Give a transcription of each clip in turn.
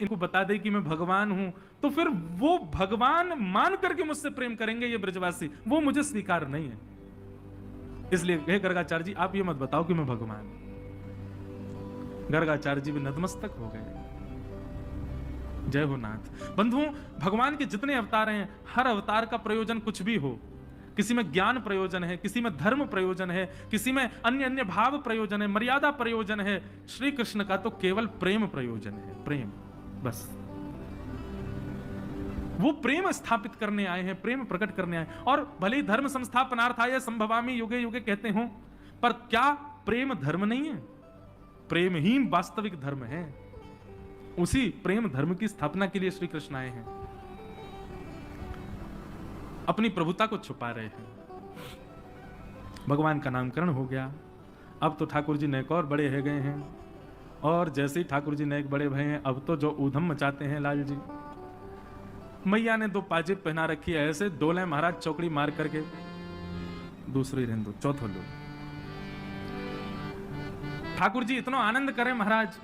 इनको बता दे कि मैं भगवान हूं, तो फिर वो भगवान मान करके मुझसे प्रेम करेंगे ये ब्रजवासी, वो मुझे स्वीकार नहीं है। इसलिए हे गर्गाचार्य जी, आप ये मत बताओ कि मैं भगवान हूं। गर्गाचार्य जी भी नतमस्तक हो गए। जय हो नाथ। बंधुओं, भगवान के जितने अवतार हैं, हर अवतार का प्रयोजन कुछ भी हो, किसी में ज्ञान प्रयोजन है, किसी में धर्म प्रयोजन है, किसी में अन्य अन्य भाव प्रयोजन है, मर्यादा प्रयोजन है। श्री कृष्ण का तो केवल प्रेम प्रयोजन है, प्रेम, बस। वो प्रेम स्थापित करने आए हैं, प्रेम प्रकट करने आए। और भले ही धर्म संस्थापनार्थाय संभवामि युगे युगे कहते हो, पर क्या प्रेम धर्म नहीं है? प्रेम ही वास्तविक धर्म है। उसी प्रेम धर्म की स्थापना के लिए श्री कृष्ण आए हैं, अपनी प्रभुता को छुपा रहे हैं। भगवान का नामकरण हो गया। अब तो ठाकुर जी नेक और बड़े हो गए हैं, और जैसे ही ठाकुर जी नेक बड़े भए हैं, अब तो जो ऊधम मचाते हैं लाल जी। मैया ने 2 पाजेब पहना रखी है, ऐसे डोले महाराज चौकड़ी मार करके, दूसरी रहने दो, चौथो लो। ठाकुर जी इतना आनंद करें महाराज।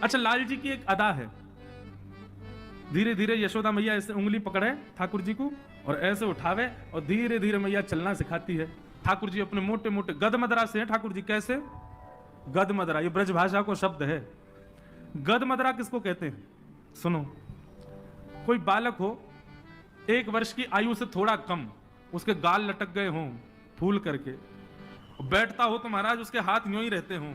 अच्छा, लाल जी की एक अदा है, धीरे धीरे यशोदा मैया ऐसे उंगली पकड़े ठाकुर जी को और ऐसे उठावे, और धीरे धीरे मैया चलना सिखाती है। ठाकुर जी अपने मोटे मोटे गदमदरा से हैं। ठाकुर जी कैसे? गदमदरा, ये ब्रज भाषा को शब्द है। गदमदरा किसको कहते हैं? सुनो, कोई बालक हो 1 वर्ष की आयु से थोड़ा कम, उसके गाल लटक गए हों फूल करके, बैठता हो तो महाराज उसके हाथ यूं ही रहते हों,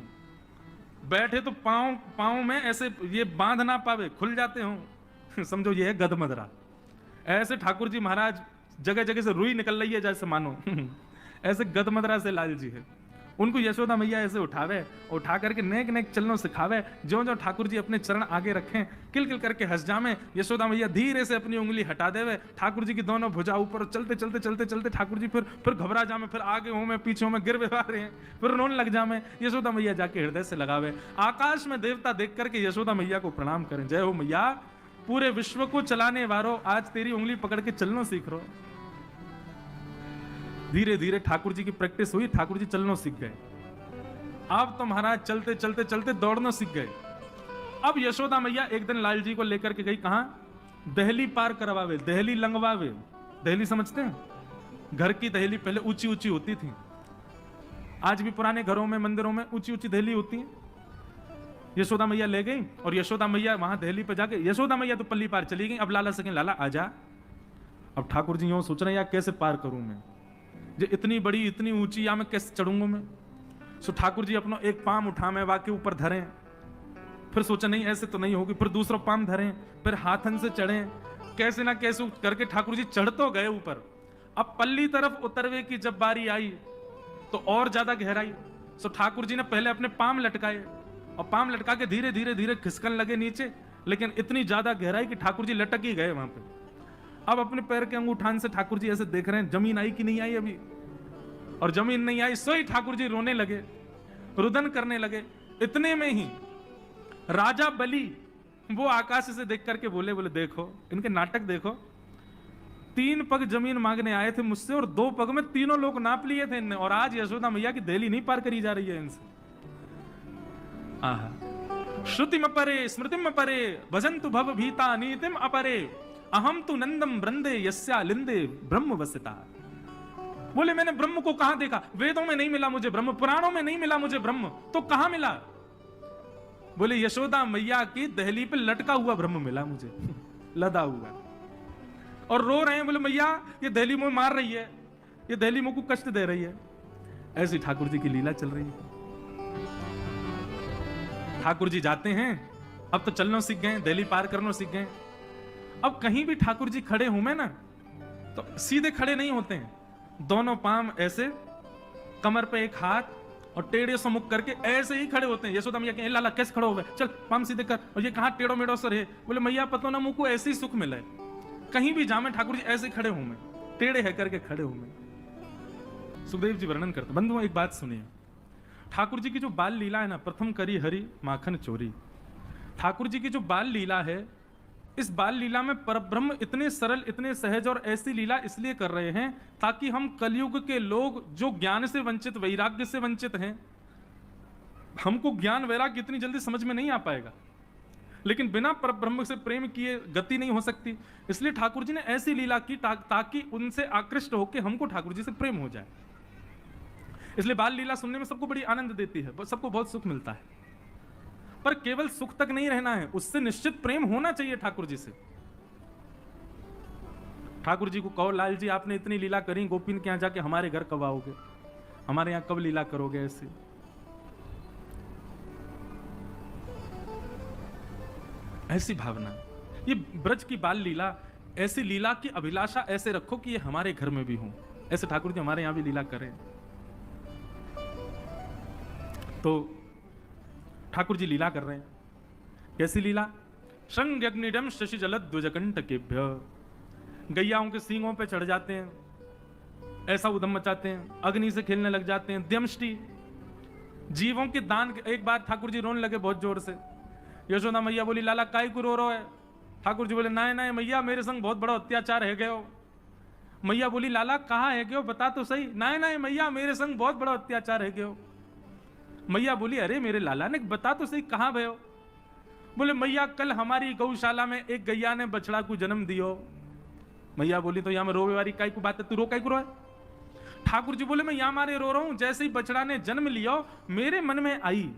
बैठे तो पांव में ऐसे ये बांध ना पावे, खुल जाते हों, समझो ये है गदमदरा। ऐसे ठाकुर जी महाराज जगह जगह से रुई निकल रही है जैसे मानो ऐसे गदमदरा से लाल जी है। उनको यशोदा मैया ऐसे उठावे, उठा करके नेक नेक चलनो सिखावे। जो जो ठाकुर जी अपने चरण आगे रखें, किल किल करके हंस जामे। यशोदा मैया धीरे से अपनी उंगली हटा देवे, ठाकुर जी की दोनों भुजा ऊपर, चलते चलते चलते चलते ठाकुर जी फिर घबरा जामे, फिर आगे हो में पीछे में गिर व्यवहार रहे हैं, फिर रोने लग जामे। यशोदा मैया जाके हृदय से लगावे, आकाश में देवता देख करके यशोदा मैया को प्रणाम करें, जय हो मैया, पूरे विश्व को चलाने वालों, आज तेरी उंगली पकड़ के चलनो सीख रो। धीरे धीरे ठाकुर जी की प्रैक्टिस हुई, ठाकुर जी चलनो सीख गए। अब तो महाराज चलते चलते चलते दौड़ना सीख गए। अब यशोदा मैया एक दिन लाल जी को लेकर के गई, कहां? दहली पार करवावे, दहली लंगवावे। दहली समझते हैं? घर की दहली पहले ऊंची ऊंची होती थी, आज भी पुराने घरों में मंदिरों में ऊंची ऊंची दहली होती है। यशोदा मैया ले गई, और यशोदा मैया वहां दहली पे जाके, यशोदा मैया तो पल्ली पार चली गई। अब लाला से कहें, लाला आजा। अब ठाकुर जी यूं सोच रहे हैं, यार कैसे पार करूं मैं, जो इतनी बड़ी इतनी ऊंची, या मैं कैसे चढ़ूंगा मैं। सो ठाकुर जी अपना एक पाम उठा में वाके ऊपर धरें, फिर सोचा नहीं ऐसे तो नहीं होगी, फिर दूसरा पाम धरें, फिर हाथन से चढ़ें, कैसे ना कैसे करके ठाकुर जी चढ़ तो गए ऊपर। अब पल्ली तरफ उतरवे की जब बारी आई तो और ज्यादा गहराई। सो ठाकुर जी ने पहले अपने पाम लटकाए, और पाम लटका के धीरे धीरे धीरे खिसकन लगे नीचे, लेकिन इतनी ज्यादा गहराई कि ठाकुर जी लटक ही गए वहां पे। अब अपने पैर के अंगूठान से ठाकुर जी ऐसे देख रहे हैं, जमीन आई कि नहीं आई अभी, और जमीन नहीं आई। सोई ठाकुर जी रोने लगे, रुदन करने लगे। इतने में ही राजा बलि वो आकाश से देख करके बोले देखो इनके नाटक देखो, 3 पग जमीन मांगने आए थे मुझसे, और 2 पग में तीनों लोग नाप लिए थे इनने, और आज यशोदा मैया की दहली नहीं पार करी जा रही है इनसे। आहा, श्रुतिम अपरे स्मृतिम अपरे भजन्तु भव भीता नीतिम अपरे, अहम तु नंदम वृंदे यस्या लिंदे ब्रह्म वसिता। बोले मैंने ब्रह्म को कहां देखा? वेदों में नहीं मिला मुझे ब्रह्म, पुराणों में नहीं मिला मुझे ब्रह्म, तो कहां मिला? बोले यशोदा मैया की दहली पे लटका हुआ ब्रह्म मिला मुझे लदा हुआ। और रो रहे हैं, बोले मैया ये दहली मुझे मार रही है, ये दहली मुझको कष्ट दे रही है। ऐसी ठाकुर जी की लीला चल रही है। ठाकुर जी जाते हैं, अब तो चलना सीख गए, दहली पार करना सीख गए। अब कहीं भी ठाकुर जी खड़े हों ना, तो सीधे खड़े नहीं होते हैं, दोनों पाम ऐसे, कमर पे एक हाथ, और टेढ़े से मुख करके ऐसे ही खड़े होते हैं। यशोदा मैया कहें, लाला कैसे खड़े हो गए, चल पाम सीधे कर, और ये कहां टेढ़ो मेढ़ो सर है। बोले मैया पतो ना मुझको ऐसे ही सुख मिला है, कहीं भी जामे ठाकुर जी ऐसे खड़े हूं मैं, टेढ़े है करके खड़े हूं मैं। सुखदेव जी वर्णन करते। बंधुओं एक बात सुनिए, ठाकुर जी की जो बाल लीला है ना, प्रथम करी हरि माखन चोरी। ठाकुर जी की जो बाल लीला है, इस बाल लीला में परब्रह्म इतने सरल, इतने सहज, और ऐसी लीला इसलिए कर रहे हैं ताकि हम कलयुग के लोग जो ज्ञान से वंचित, वैराग्य से वंचित हैं, हमको ज्ञान वैराग्य इतनी जल्दी समझ में नहीं आ पाएगा। लेकिन बिना परब्रह्म से प्रेम किए गति नहीं हो सकती। इसलिए ठाकुर जी ने ऐसी लीला की ताकि उनसे आकृष्ट होकर हमको ठाकुर जी से प्रेम हो जाए। इसलिए बाल लीला सुनने में सबको बड़ी आनंद देती है, सबको बहुत सुख मिलता है, पर केवल सुख तक नहीं रहना है, उससे निश्चित प्रेम होना चाहिए ठाकुर जी से। ठाकुर जी को कहो, लाल जी आपने इतनी लीला करी, गोपीन के यहां जाके हमारे घर कब आओगे, हमारे यहां कब लीला करोगे? ऐसे ऐसी भावना, ये ब्रज की बाल लीला, ऐसी लीला की अभिलाषा ऐसे रखो कि ये हमारे घर में भी हो। ऐसे ठाकुर जी हमारे यहां भी लीला करें। तो ठाकुर जी लीला कर रहे हैं। कैसी लीला? संज्ञग्निडम शशि जलद्वजकंटकेभ्य, गैयाओं के सींगों पे चढ़ जाते हैं, ऐसा उदम मचाते हैं, अग्नि से खेलने लग जाते हैं। द्यमष्टि, जीवों के दान। एक बार ठाकुर जी रोने लगे बहुत जोर से। यशोदा मैया बोली, लाला काय को रो रहा है? ठाकुर जी बोले, नाय नाय मैया, मेरे संग बहुत बड़ा अत्याचार है गयो। मैया बोली, लाला कहाँ है गयो, बता तो सही। नाय नाय मैया, मेरे संग बहुत बड़ा अत्याचार है गयो। मैया बोली, अरे मेरे लाला ने बता तो सही, कहाँ भयो? बोले, मैया कल हमारी गौशाला में एक गैया ने बछड़ा को जन्म दियो। मैया बोली, तो यहां में रोवे वाली काय को बात है, तू रो काय को रोए? ठाकुर जी बोले, मैं यहां मारे रो रहा हूं, जैसे ही बछड़ा ने जन्म लिया मेरे मन में आई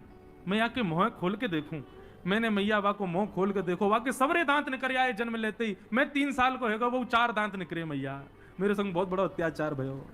मैं आके मुंह खोल के देखूं। मैंने मैया वा को मुंह खोल के देखो, वा के सबरे दांत निकल आए जन्म लेते ही। मैं 3 साल को हैगा, वो 4 दांत निकले। मैया मेरे संग बहुत बड़ा अत्याचार भयो।